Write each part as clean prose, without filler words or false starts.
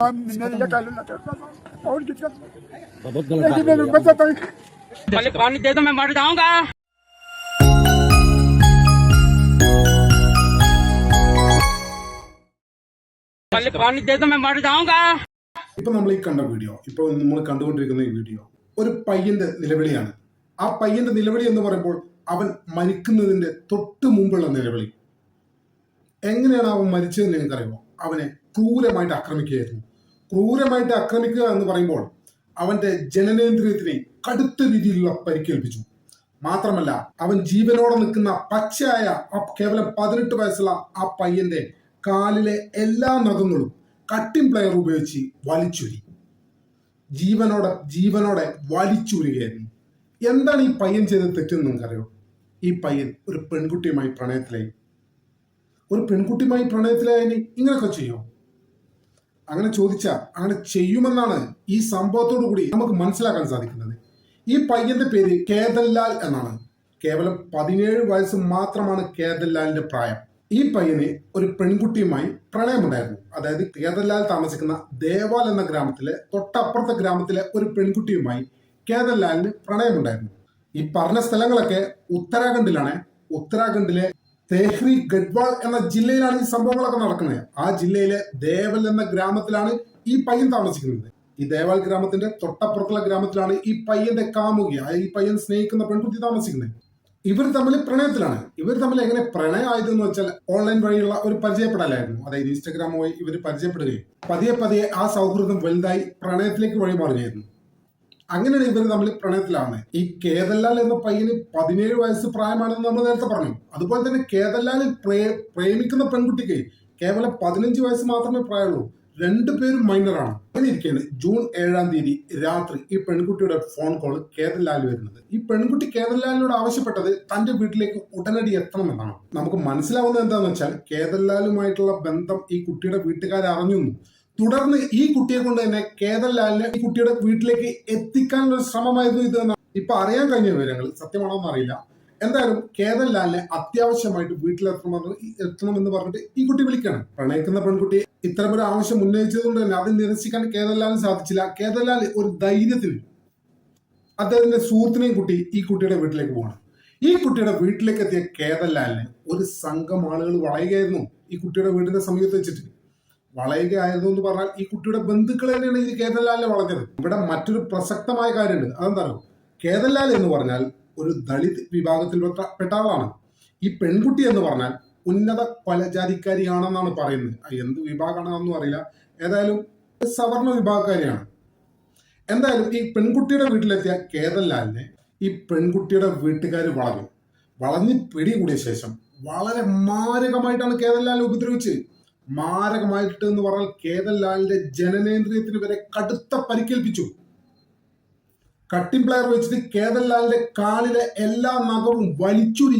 पहले पानी दे दो, मैं मर जाऊंगा। पहले पानी दे दो, मैं मर जाऊंगा। ഇപ്പൊ നമ്മൾ ഈ കണ്ട വീഡിയോ, ഇപ്പോൾ നമ്മൾ കണ്ടുകൊണ്ടിരിക്കുന്ന ഈ വീഡിയോ ഒരു പയ്യന്റെ നിലവിളിയാണ്. ആ പയ്യന്റെ നിലവിളി എന്ന് പറയുമ്പോൾ അവൻ മരിക്കുന്നതിന്റെ തൊട്ട് മുമ്പുള്ള നിലവിളി. എങ്ങനെയാണ് അവൻ മരിച്ചതെന്ന് നിങ്ങൾക്കറിയുമോ? അവനെ ക്രൂരമായിട്ട് ആക്രമിക്കുകയായിരുന്നു. ക്രൂരമായിട്ട് ആക്രമിക്കുക എന്ന് പറയുമ്പോൾ അവന്റെ ജനനേന്ദ്രിയത്തിനെ കടുത്ത രീതിയിലുള്ള പരിക്കേൽപ്പിച്ചു. മാത്രമല്ല, അവൻ ജീവനോടെ നിൽക്കുന്ന പച്ചയായ കേവലം 18 വയസ്സുള്ള ആ പയ്യന്റെ കാലിലെ എല്ലാ നഖങ്ങളും കട്ടിംഗ് പ്ലെയർ ഉപയോഗിച്ച് വലിച്ചൂരി. ജീവനോടെ വലിച്ചൂരുകയായിരുന്നു. എന്താണ് ഈ പയ്യൻ ചെയ്ത തെറ്റെന്ന് നിങ്ങൾക്കറിയോ? ഈ പയ്യൻ ഒരു പെൺകുട്ടിയുമായി പ്രണയത്തിലായി. ഒരു പെൺകുട്ടിയുമായി പ്രണയത്തിലായതിന് ഇങ്ങനെയൊക്കെ ചെയ്യോ? അങ്ങനെ ചോദിച്ചാൽ അങ്ങനെ ചെയ്യുമെന്നാണ് ഈ സംഭവത്തോടു കൂടി നമുക്ക് മനസ്സിലാക്കാൻ സാധിക്കുന്നത്. ഈ പയ്യന്റെ പേര് കേതൻലാൽ എന്നാണ്. കേവലം 17 വയസ്സ് മാത്രമാണ് കേതൻലാലിന്റെ പ്രായം. ഈ പയ്യന് ഒരു പെൺകുട്ടിയുമായി പ്രണയമുണ്ടായിരുന്നു. അതായത് കേതൻലാൽ താമസിക്കുന്ന ദേവാൽ എന്ന ഗ്രാമത്തിലെ തൊട്ടപ്പുറത്തെ ഗ്രാമത്തിലെ ഒരു പെൺകുട്ടിയുമായി കേതൻലാലിന് പ്രണയമുണ്ടായിരുന്നു. ഈ പറഞ്ഞ സ്ഥലങ്ങളൊക്കെ ഉത്തരാഖണ്ഡിലാണ്. ഉത്തരാഖണ്ഡിലെ തെഹ്രി ഗഡ്വാൾ എന്ന ജില്ലയിലാണ് ഈ സംഭവങ്ങളൊക്കെ നടക്കുന്നത്. ആ ജില്ലയിലെ ദേവൽ എന്ന ഗ്രാമത്തിലാണ് ഈ പയ്യൻ താമസിക്കുന്നത്. ഈ ദേവാൽ ഗ്രാമത്തിന്റെ തൊട്ടപ്പുറത്തുള്ള ഗ്രാമത്തിലാണ് ഈ പയ്യന്റെ കാമുകി, ഈ പയ്യൻ സ്നേഹിക്കുന്ന പെൺകുട്ടി താമസിക്കുന്നത്. ഇവർ തമ്മിൽ പ്രണയത്തിലാണ്. ഇവർ തമ്മിൽ എങ്ങനെ പ്രണയമായതെന്ന് വെച്ചാൽ ഓൺലൈൻ വഴിയുള്ള ഒരു പരിചയപ്പെടലായിരുന്നു. അതായത് ഇൻസ്റ്റഗ്രാം വഴി ഇവർ പരിചയപ്പെടുകയും പതിയെ ആ സൗഹൃദം വലുതായി പ്രണയത്തിലേക്ക് വഴിമാറുകയായിരുന്നു. അങ്ങനെയാണ് ഇവർ തമ്മിൽ പ്രണയത്തിലാവുന്നത്. ഈ കേതൻലാൽ എന്ന പയ്യന് 17 വയസ്സ് പ്രായമാണെന്ന് നമ്മൾ നേരത്തെ പറഞ്ഞു. അതുപോലെ തന്നെ കേതൻലാലിൽ പ്രേമിക്കുന്ന പെൺകുട്ടിക്ക് കേവലം 15 വയസ്സ് മാത്രമേ പ്രായമുള്ളൂ. രണ്ടുപേരും മൈനറാണ്. അങ്ങനെ ഇരിക്കുകയാണ് ജൂൺ 7-ാം തീയതി രാത്രി ഈ പെൺകുട്ടിയുടെ ഫോൺ കോൾ കേതൻലാൽ വരുന്നത്. ഈ പെൺകുട്ടി കേതൻലാലിനോട് ആവശ്യപ്പെട്ടത് തന്റെ വീട്ടിലേക്ക് ഉടനടി എത്തണമെന്നാണ്. നമുക്ക് മനസ്സിലാവുന്നത് എന്താണെന്ന് വെച്ചാൽ കേതൻലാലുമായിട്ടുള്ള ബന്ധം ഈ കുട്ടിയുടെ വീട്ടുകാർ അറിഞ്ഞു. തുടർന്ന് ഈ കുട്ടിയെ കൊണ്ട് തന്നെ കേതൻലാലിനെ ഈ കുട്ടിയുടെ വീട്ടിലേക്ക് എത്തിക്കാനുള്ള ശ്രമമായിരുന്നു ഇത് എന്നാണ് ഇപ്പൊ അറിയാൻ കഴിഞ്ഞ വിവരങ്ങൾ. സത്യമാണോ എന്ന് അറിയില്ല. എന്തായാലും കേതൻലാലിനെ അത്യാവശ്യമായിട്ട് വീട്ടിലെത്തണമെന്ന് പറഞ്ഞിട്ട് ഈ കുട്ടി വിളിക്കണം. പ്രണയിക്കുന്ന പെൺകുട്ടി ഇത്തരമൊരു ആവശ്യം ഉന്നയിച്ചതുകൊണ്ട് തന്നെ അത് നിരസിക്കാൻ കേതൻലാലിന് സാധിച്ചില്ല. കേതൻലാൽ ഒരു ധൈര്യത്തിൽ അദ്ദേഹത്തിന്റെ സുഹൃത്തിനെയും കുട്ടി ഈ കുട്ടിയുടെ വീട്ടിലേക്ക് പോകണം. ഈ കുട്ടിയുടെ വീട്ടിലേക്ക് എത്തിയ കേതൻലാലിന് ഒരു സംഘം ആളുകൾ വളയുകയായിരുന്നു. ഈ കുട്ടിയുടെ വീടിന്റെ സമീപത്ത് വെച്ചിട്ട് വളയുകയായിരുന്നു എന്ന് പറഞ്ഞാൽ ഈ കുട്ടിയുടെ ബന്ധുക്കൾ തന്നെയാണ് ഈ കേതൻലാലിനെ വളഞ്ഞത്. ഇവിടെ മറ്റൊരു പ്രസക്തമായ കാര്യമുണ്ട്. അതെന്താണോ? കേതൻലാൽ എന്ന് പറഞ്ഞാൽ ഒരു ദളിത് വിഭാഗത്തിൽപ്പെട്ട ആളാണ്. ഈ പെൺകുട്ടി എന്ന് പറഞ്ഞാൽ ഉന്നത കൊലജാതിക്കാരിയാണെന്നാണ് പറയുന്നത്. എന്ത് വിഭാഗമാണെന്നൊന്നും അറിയില്ല. ഏതായാലും സവർണ വിഭാഗക്കാരിയാണ്. എന്തായാലും ഈ പെൺകുട്ടിയുടെ വീട്ടിലെത്തിയ കേതൻലാലിനെ ഈ പെൺകുട്ടിയുടെ വീട്ടുകാർ വളഞ്ഞ് പിടികൂടിയ ശേഷം വളരെ മാരകമായിട്ടാണ് കേതൻലാലിനെ ഉപദ്രവിച്ച്. മാരകമായിട്ട് എന്ന് പറഞ്ഞാൽ കേതൻലാലിന്റെ ജനനേന്ദ്രിയത്തിന് വരെ കടുത്ത പരിക്കേൽപ്പിച്ചു. കട്ടിംഗ് പ്ലെയർ വെച്ചിട്ട് കേതൻലാലിന്റെ കാലിലെ എല്ലാ നഖവും വലിച്ചൂരി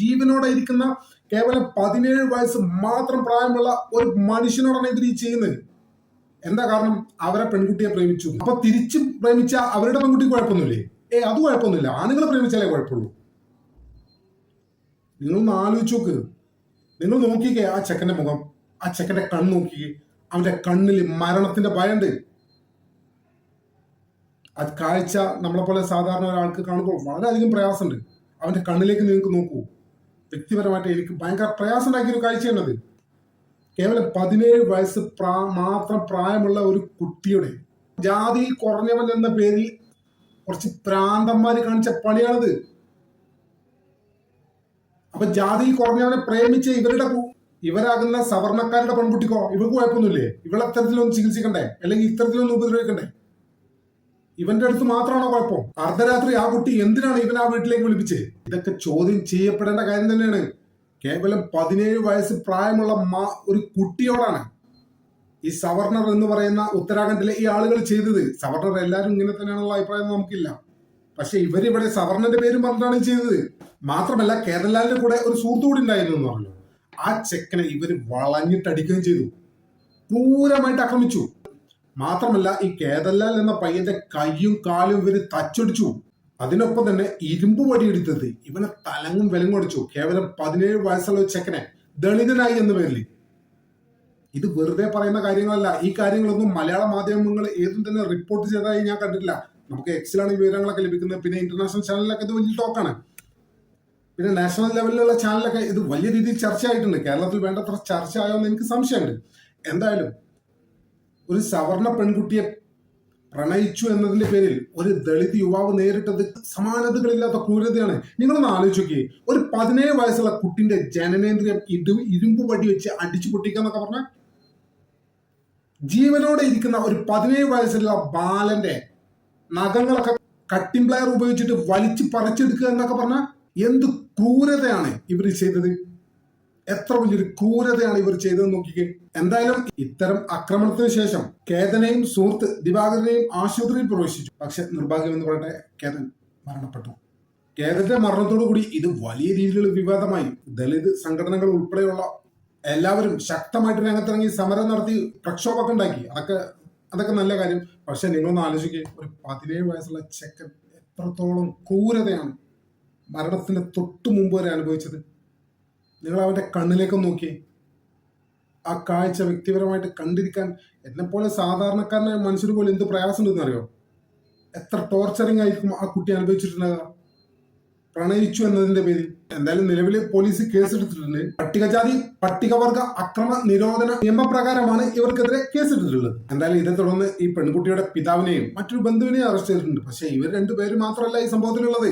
ജീവനോടെ ഇരിക്കുന്ന കേവലം 17 വയസ്സ് മാത്രം പ്രായമുള്ള ഒരു മനുഷ്യനോടാണ് ഇവർ ഈ ചെയ്യുന്നത്. എന്താ കാരണം? അവരെ പെൺകുട്ടിയെ പ്രേമിച്ചു. അപ്പൊ തിരിച്ചു പ്രേമിച്ച അവരുടെ പെൺകുട്ടി കുഴപ്പമൊന്നുമില്ലേ? അത് കുഴപ്പമൊന്നുമില്ല. ആണുങ്ങളെ പ്രേമിച്ചാലേ കുഴപ്പമുള്ളൂ. നിങ്ങളൊന്ന് ആലോചിച്ച് നോക്ക്. നിങ്ങൾ നോക്കിക്കേ ആ ചെക്കന്റെ മുഖം, ആ ചെക്കന്റെ കണ്ണ് നോക്കിക്കേ. അവന്റെ കണ്ണിൽ മരണത്തിന്റെ ഭയമുണ്ട്. അത് കാഴ്ച നമ്മളെ പോലെ സാധാരണ ഒരാൾക്ക് കാണുമ്പോൾ വളരെയധികം പ്രയാസമുണ്ട്. അവന്റെ കണ്ണിലേക്ക് നിങ്ങൾക്ക് നോക്കൂ. വ്യക്തിപരമായിട്ട് എനിക്ക് ഭയങ്കര പ്രയാസം ഉണ്ടാക്കിയൊരു കാഴ്ചയാണത്. കേവലം 17 വയസ്സ് മാത്രം പ്രായമുള്ള ഒരു കുട്ടിയുടെ ജാതി കുറഞ്ഞവൻ എന്ന പേരിൽ കുറച്ച് പ്രാന്തന്മാര് കാണിച്ച പണിയാണിത്. അപ്പൊ ജാതി കുറഞ്ഞവനെ പ്രേമിച്ച് ഇവരാകുന്ന സവർണക്കാരുടെ പെൺകുട്ടിക്കോ ഇവർക്ക് കുഴപ്പമൊന്നുമില്ലേ? ഇവളെത്തരത്തിലൊന്നും ചികിത്സിക്കണ്ടേ? അല്ലെങ്കിൽ ഇത്തരത്തിലൊന്നും ഉപദ്രവിക്കണ്ടേ? ഇവന്റെ അടുത്ത് മാത്രമാണോ കുഴപ്പം? അർദ്ധരാത്രി ആ കുട്ടി എന്തിനാണ് ഇവൻ ആ വീട്ടിലേക്ക് വിളിപ്പിച്ചത്? ഇതൊക്കെ ചോദ്യം ചെയ്യപ്പെടേണ്ട കാര്യം തന്നെയാണ്. കേവലം 17 വയസ്സ് പ്രായമുള്ള ഒരു കുട്ടിയോടാണ് ഈ സവർണർ എന്ന് പറയുന്ന ഉത്തരാഖണ്ഡിലെ ഈ ആളുകൾ ചെയ്തത്. സവർണർ എല്ലാവരും ഇങ്ങനെ തന്നെയാണുള്ള അഭിപ്രായം നമുക്കില്ല. പക്ഷെ ഇവരിവിടെ സവർണന്റെ പേരും പറഞ്ഞിട്ടാണ് ചെയ്തത്. മാത്രമല്ല കേതൻലാലിന്റെ കൂടെ ഒരു സുഹൃത്തു കൂടി ഉണ്ടായിരുന്നു എന്ന് പറഞ്ഞു. ആ ചെക്കനെ ഇവര് വളഞ്ഞിട്ടടിക്കുകയും ചെയ്തു. ക്രൂരമായിട്ട് ആക്രമിച്ചു. മാത്രമല്ല ഈ കേതൻലാൽ എന്ന പയ്യന്റെ കൈയും കാലും ഇവര് തച്ചൊടിച്ചു. അതിനൊപ്പം തന്നെ ഇരുമ്പ് വടിയെടുത്തത് ഇവനെ തലങ്ങും വിലങ്ങും അടിച്ചു. കേവലം 17 വയസ്സുള്ള ഒരു ചെക്കനെ ദളിതനായി എന്ന പേരിൽ ഇത് വെറുതെ പറയുന്ന കാര്യങ്ങളല്ല. ഈ കാര്യങ്ങളൊന്നും മലയാള മാധ്യമങ്ങൾ ഏതും തന്നെ റിപ്പോർട്ട് ചെയ്തതായി ഞാൻ കണ്ടിട്ടില്ല. നമുക്ക് എക്സിലാണ് ഈ വിവരങ്ങളൊക്കെ ലഭിക്കുന്നത്. പിന്നെ ഇന്റർനാഷണൽ ചാനലിലൊക്കെ ഇത് വലിയ ടോക്കാണ്. പിന്നെ നാഷണൽ ലെവലിലുള്ള ചാനലൊക്കെ ഇത് വലിയ രീതിയിൽ ചർച്ചയായിട്ടുണ്ട്. കേരളത്തിൽ വേണ്ടത്ര ചർച്ച ആയോ എന്ന് എനിക്ക് സംശയമുണ്ട്. എന്തായാലും ഒരു സവർണ പെൺകുട്ടിയെ പ്രണയിച്ചു എന്നതിന്റെ പേരിൽ ഒരു ദളിത് യുവാവ് നേരിട്ടത് സമാനതകളില്ലാത്ത ക്രൂരതയാണ്. നിങ്ങളൊന്ന് ആലോചിച്ച് ഒരു 17 വയസ്സുള്ള കുട്ടിന്റെ ജനനേന്ദ്രിയം ഇരുമ്പ് വടി വെച്ച് അടിച്ചു പൊട്ടിക്കാന്നൊക്കെ പറഞ്ഞാൽ, ജീവനോടെ ഇരിക്കുന്ന ഒരു 17 വയസ്സുള്ള ബാലന്റെ നഖങ്ങളൊക്കെ കട്ടിംഗ് പ്ലെയർ ഉപയോഗിച്ചിട്ട് വലിച്ചു പറിച്ചെടുക്കുക എന്നൊക്കെ പറഞ്ഞാൽ എന്ത് ക്രൂരതയാണ് ഇവർ ചെയ്തത്. എത്ര വലിയൊരു ക്രൂരതയാണ് ഇവർ ചെയ്തതെന്ന് നോക്കിക്കേ. എന്തായാലും ഇത്തരം ആക്രമണത്തിന് ശേഷം കേതനെയും സുഹൃത്ത് ദിവാകരനെയും ആശുപത്രിയിൽ പ്രവേശിച്ചു. പക്ഷെ നിർഭാഗ്യം എന്ന് പറയട്ടെ, കേതൻ മരണപ്പെട്ടു. കേതന്റെ മരണത്തോടു കൂടി ഇത് വലിയ രീതിയിലുള്ള വിവാദമായി. ദളിത് സംഘടനകൾ ഉൾപ്പെടെയുള്ള എല്ലാവരും ശക്തമായിട്ട് രംഗത്തിറങ്ങി സമരം നടത്തി പ്രക്ഷോഭമൊക്കെ ഉണ്ടാക്കി. അതൊക്കെ നല്ല കാര്യം. പക്ഷെ നിങ്ങളൊന്ന് ആലോചിക്കുക, ഒരു 17 വയസ്സുള്ള ചെക്കൻ എത്രത്തോളം ക്രൂരതയാണ് മരണത്തിന് തൊട്ടു മുമ്പ് വരെ അനുഭവിച്ചത്. നിങ്ങൾ അവന്റെ കണ്ണിലേക്കൊന്ന് നോക്കിയേ. ആ കാഴ്ച വ്യക്തിപരമായിട്ട് കണ്ടിരിക്കാൻ എന്നെപ്പോലെ സാധാരണക്കാരനായ മനുഷ്യർ പോലും എന്ത് പ്രയാസമുണ്ടെന്ന് അറിയോ? എത്ര ടോർച്ചറിങ് ആയിരിക്കും ആ കുട്ടി അനുഭവിച്ചിട്ടുണ്ടാകുക പ്രണയിച്ചു എന്നതിന്റെ പേരിൽ. എന്തായാലും നിലവിൽ പോലീസ് കേസെടുത്തിട്ടുണ്ട്. പട്ടികജാതി പട്ടികവർഗ അക്രമ നിരോധന നിയമപ്രകാരമാണ് ഇവർക്കെതിരെ കേസെടുത്തിട്ടുള്ളത്. എന്തായാലും ഇതേ തുടർന്ന് ഈ പെൺകുട്ടിയുടെ പിതാവിനെയും മറ്റൊരു ബന്ധുവിനെയും അറസ്റ്റ് ചെയ്തിട്ടുണ്ട്. പക്ഷെ ഇവർ രണ്ടുപേരും മാത്രമല്ല ഈ സംഭവത്തിലുള്ളത്.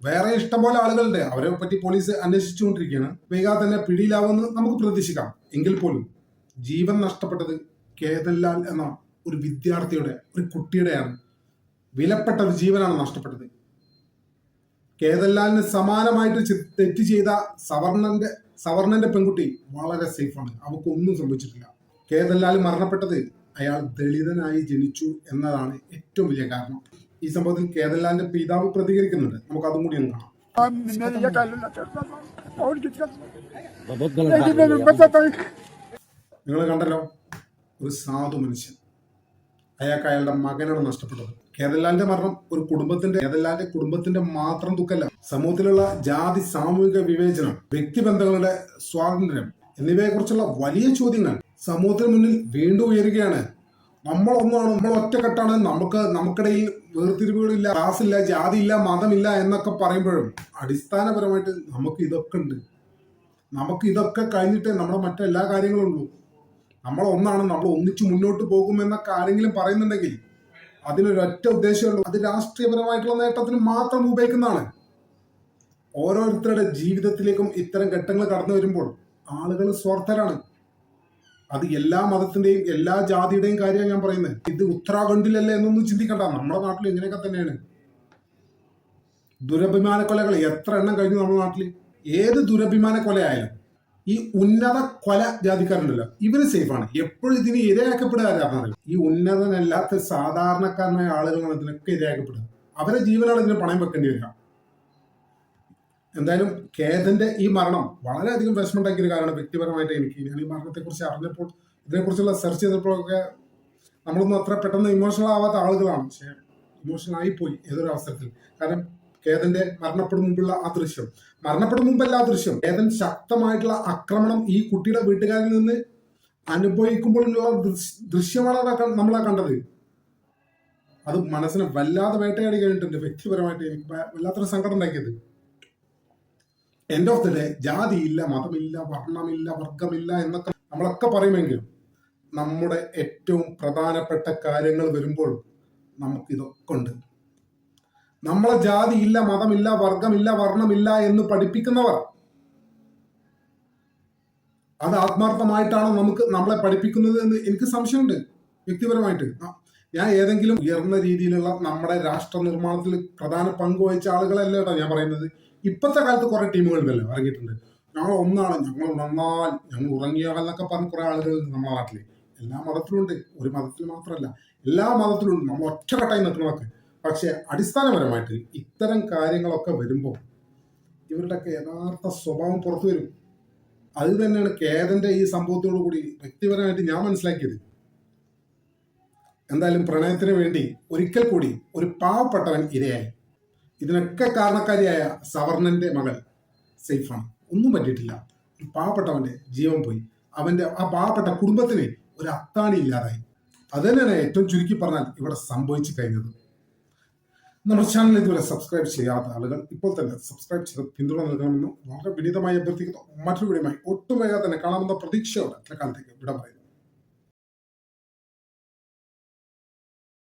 വേറെ ഇഷ്ടംപോലെ ആളുകളുണ്ട്. അവരെ പറ്റി പോലീസ് അന്വേഷിച്ചുകൊണ്ടിരിക്കുകയാണ്. വൈകാതെ തന്നെ പിടിയിലാവുമെന്ന് നമുക്ക് പ്രതീക്ഷിക്കാം. എങ്കിൽ പോലും ജീവൻ നഷ്ടപ്പെട്ടത് കേതൻലാൽ എന്ന ഒരു വിദ്യാർത്ഥിയുടെ, ഒരു കുട്ടിയുടെയാണ്. വിലപ്പെട്ട ഒരു ജീവനാണ് നഷ്ടപ്പെട്ടത്. കേതൻലാലിന് സമാനമായിട്ട് തെറ്റ് ചെയ്ത സവർണന്റെ പെൺകുട്ടി വളരെ സേഫാണ്. അവക്കൊന്നും സംഭവിച്ചിട്ടില്ല. കേതൻലാൽ മരണപ്പെട്ടത് അയാൾ ദളിതനായി ജനിച്ചു എന്നതാണ് ഏറ്റവും വലിയ കാരണം. ഈ സംഭവത്തിൽ കേതൻലാലിന്റെ പിതാവ് പ്രതികരിക്കുന്നുണ്ട്. നമുക്ക് അതും കൂടി ഒന്ന് കാണാം. നിങ്ങൾ കണ്ടല്ലോ, ഒരു സാധു മനുഷ്യൻ. അയാൾക്ക് അയാളുടെ മകനാണ് നഷ്ടപ്പെട്ടത്. കേതൻലാലിന്റെ മരണം കേതൻലാലിന്റെ കുടുംബത്തിന്റെ മാത്രം ദുഃഖമല്ല, സമൂഹത്തിലുള്ള ജാതി, സാമൂഹിക വിവേചനം, വ്യക്തിബന്ധങ്ങളുടെ സ്വാതന്ത്ര്യം എന്നിവയെ കുറിച്ചുള്ള വലിയ ചോദ്യങ്ങൾ സമൂഹത്തിന് മുന്നിൽ വീണ്ടും ഉയരുകയാണ്. നമ്മൾ ഒറ്റക്കെട്ടാണ്, നമുക്കിടയിൽ വേർതിരിവുകളില്ല, ക്ലാസ്സില്ല, ജാതിയില്ല, മതമില്ല എന്നൊക്കെ പറയുമ്പോഴും അടിസ്ഥാനപരമായിട്ട് നമുക്ക് ഇതൊക്കെ കഴിഞ്ഞിട്ടേ നമ്മുടെ മറ്റെല്ലാ കാര്യങ്ങളും ഉള്ളൂ. നമ്മൾ ഒന്നിച്ചു മുന്നോട്ട് പോകുമെന്നൊക്കെ ആരെങ്കിലും പറയുന്നുണ്ടെങ്കിൽ അതിനൊരൊറ്റ ഉദ്ദേശമുള്ളൂ. അത് രാഷ്ട്രീയപരമായിട്ടുള്ള നേട്ടത്തിന് മാത്രം ഉപയോഗിക്കുന്നതാണ്. ഓരോരുത്തരുടെ ജീവിതത്തിലേക്കും ഇത്തരം ഘട്ടങ്ങൾ കടന്നു വരുമ്പോൾ ആളുകൾ സ്വാർത്ഥരാണ്. അത് എല്ലാ മതത്തിന്റെയും എല്ലാ ജാതിയുടെയും കാര്യമാണ് ഞാൻ പറയുന്നത്. ഇത് ഉത്തരാഖണ്ഡിലല്ലേ എന്നൊന്നും ചിന്തിക്കണ്ട, നമ്മുടെ നാട്ടിൽ ഇങ്ങനെയൊക്കെ തന്നെയാണ്. ദുരഭിമാന കൊലകൾ എത്ര എണ്ണം കഴിഞ്ഞു നമ്മുടെ നാട്ടിൽ. ഏത് ദുരഭിമാന കൊലയായാലും ഈ ഉന്നത കൊല ജാതിക്കാരുണ്ടല്ലോ, ഇവര് സേഫാണ്. എപ്പോഴും ഇതിന് ഇരയാക്കപ്പെടുക. ഈ ഉന്നതനല്ലാത്ത സാധാരണക്കാരനായ ആളുകളാണ് ഇതിനൊക്കെ ഇരയാക്കപ്പെടുക. അവരെ ജീവനാണ് ഇതിന് പണയം വെക്കേണ്ടി വരിക. എന്തായാലും കേതന്റെ ഈ മരണം വളരെയധികം വിഷമമുണ്ടാക്കിയ ഒരു കാര്യമാണ്. വ്യക്തിപരമായിട്ട് ഞാൻ ഈ മരണത്തെക്കുറിച്ച് അറിഞ്ഞപ്പോൾ, ഇതിനെക്കുറിച്ചുള്ള സെർച്ച് ചെയ്തപ്പോഴൊക്കെ നമ്മളൊന്നും അത്ര പെട്ടെന്ന് ഇമോഷണൽ ആവാത്ത ആളുകളാണ്. പക്ഷെ ഇമോഷണൽ ആയിപ്പോയി ഏതൊരു അവസരത്തിൽ. കാരണം കേതന്റെ മരണപ്പെടും മുമ്പല്ല ആ ദൃശ്യം. കേതൻ ശക്തമായിട്ടുള്ള ആക്രമണം ഈ കുട്ടിയുടെ വീട്ടുകാരിൽ നിന്ന് അനുഭവിക്കുമ്പോഴുള്ള ദൃശ്യമാണ് നമ്മളാ കണ്ടത്. അത് മനസ്സിനെ വല്ലാതെ വേട്ടയാടി കഴിഞ്ഞിട്ടുണ്ട്. വ്യക്തിപരമായിട്ട് എനിക്ക് വല്ലാത്തൊരു സങ്കടം ഉണ്ടാക്കിയത്. എൻഡ് ഓഫ് ദി ഡേ ജാതിയില്ല, മതമില്ല, വർണ്ണമില്ല, വർഗമില്ല എന്നൊക്കെ നമ്മളൊക്കെ പറയുമെങ്കിലും നമ്മുടെ ഏറ്റവും പ്രധാനപ്പെട്ട കാര്യങ്ങൾ വരുമ്പോൾ നമുക്കിതൊക്കെ ഉണ്ട്. നമ്മളെ ജാതിയില്ല, മതമില്ല, വർഗമില്ല, വർണ്ണമില്ല എന്ന് പഠിപ്പിക്കുന്നവർ അത് ആത്മാർത്ഥമായിട്ടാണോ നമ്മളെ പഠിപ്പിക്കുന്നത് എന്ന് എനിക്ക് സംശയമുണ്ട്. വ്യക്തിപരമായിട്ട് ഞാൻ ഏതെങ്കിലും ഉയർന്ന രീതിയിലുള്ള നമ്മുടെ രാഷ്ട്ര നിർമ്മാണത്തിൽ പ്രധാന പങ്ക് വഹിച്ച ആളുകളല്ല കേട്ടോ ഞാൻ പറയുന്നത്. ഇപ്പോഴത്തെ കാലത്ത് കുറെ ടീമുകളുണ്ടല്ലോ ഇറങ്ങിയിട്ടുണ്ട്. ഞങ്ങൾ നന്നാൽ ഞങ്ങൾ ഉറങ്ങിയാൽ എന്നൊക്കെ പറഞ്ഞ് കുറെ ആളുകൾ നമ്മുടെ നാട്ടിൽ എല്ലാ മതത്തിലും ഉണ്ട്. ഒരു മതത്തിൽ മാത്രമല്ല, എല്ലാ മതത്തിലും ഉണ്ട്. നമ്മൾ ഒറ്റക്കെട്ടായി നിൽക്കുന്നതൊക്കെ. പക്ഷെ അടിസ്ഥാനപരമായിട്ട് ഇത്തരം കാര്യങ്ങളൊക്കെ വരുമ്പോൾ ഇവരുടെയൊക്കെ യഥാർത്ഥ സ്വഭാവം പുറത്തു വരും. അത് തന്നെയാണ് കേതന്റെ ഈ സംഭവത്തോടു കൂടി വ്യക്തിപരമായിട്ട് ഞാൻ മനസ്സിലാക്കിയത്. എന്തായാലും പ്രണയത്തിന് വേണ്ടി ഒരിക്കൽ കൂടി ഒരു പാവപ്പെട്ടവൻ ഇരയായി. ഇതിനൊക്കെ കാരണക്കാരിയായ സവർണന്റെ മകൾ സേഫാണ്. ഒന്നും പറ്റിയിട്ടില്ല. ഒരു പാവപ്പെട്ടവന്റെ ജീവൻ പോയി. അവന്റെ ആ പാവപ്പെട്ട കുടുംബത്തിന് ഒരു അത്താണി ഇല്ലാതായി. അത് തന്നെയാണ് ഏറ്റവും ചുരുക്കി പറഞ്ഞാൽ ഇവിടെ സംഭവിച്ചു കഴിഞ്ഞത്. നമ്മുടെ ചാനൽ ഇതുവരെ സബ്സ്ക്രൈബ് ചെയ്യാത്ത ആളുകൾ ഇപ്പോൾ തന്നെ സബ്സ്ക്രൈബ് ചെയ്ത് പിന്തുണ നൽകണമെന്ന് വളരെ വിനീതമായി അഭ്യർത്ഥിക്കുന്നു. മറ്റൊരു വീഡിയോയുമായി ഒട്ടും വേഗം തന്നെ കാണാമെന്ന പ്രതീക്ഷയോടെ കാലത്തേക്ക് വിട പറയുന്നു.